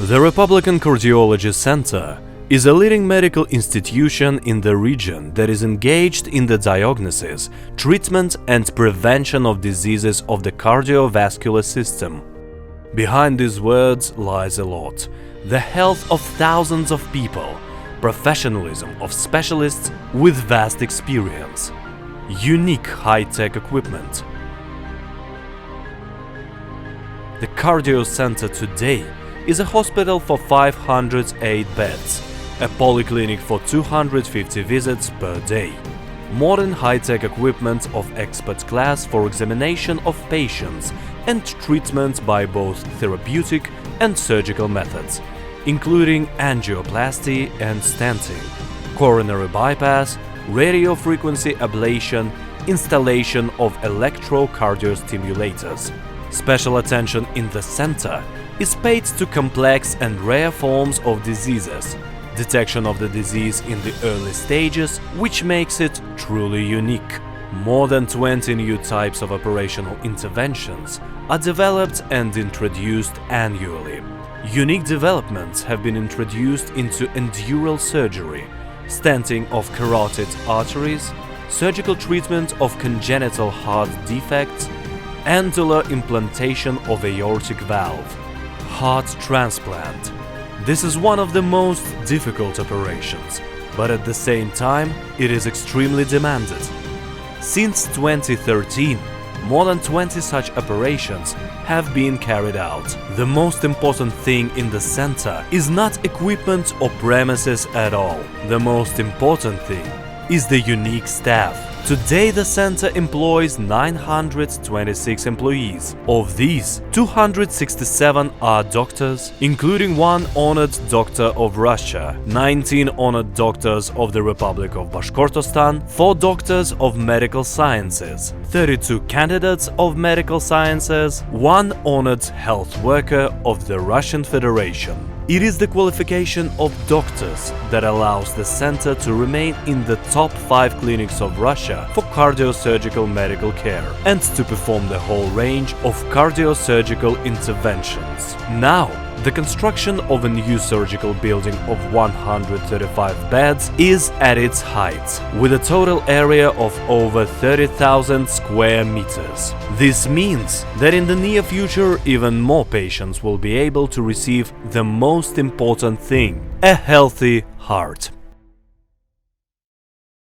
The Republican Cardiology Center is a leading medical institution in the region that is engaged in the diagnosis, treatment and prevention of diseases of the cardiovascular system. Behind these words lies a lot: the health of thousands of people, professionalism of specialists with vast experience, unique high-tech equipment. The Cardio Center today is a hospital for 508 beds, a polyclinic for 250 visits per day, modern high-tech equipment of expert class for examination of patients and treatment by both therapeutic and surgical methods, including angioplasty and stenting, coronary bypass, radiofrequency ablation, installation of electrocardiostimulators. Special attention in the center is paid to complex and rare forms of diseases, detection of the disease in the early stages, which makes it truly unique. More than 20 new types of operational interventions are developed and introduced annually. Unique developments have been introduced into endural surgery, stenting of carotid arteries, surgical treatment of congenital heart defects, annular implantation of aortic valve, heart transplant. This is one of the most difficult operations, but at the same time, it is extremely demanded. Since 2013, more than 20 such operations have been carried out. The most important thing in the center is not equipment or premises at all. The most important thing is the unique staff. Today the center employs 926 employees. Of these, 267 are doctors, including one honored doctor of Russia, 19 honored doctors of the Republic of Bashkortostan, 4 doctors of medical sciences, 32 candidates of medical sciences, 1 honored health worker of the Russian Federation. It is the qualification of doctors that allows the center to remain in the top 5 clinics of Russia for cardiosurgical medical care and to perform the whole range of cardiosurgical interventions. Now, the construction of a new surgical building of 135 beds is at its height, with a total area of over 30,000 square meters. This means that in the near future even more patients will be able to receive the most important thing: a healthy heart.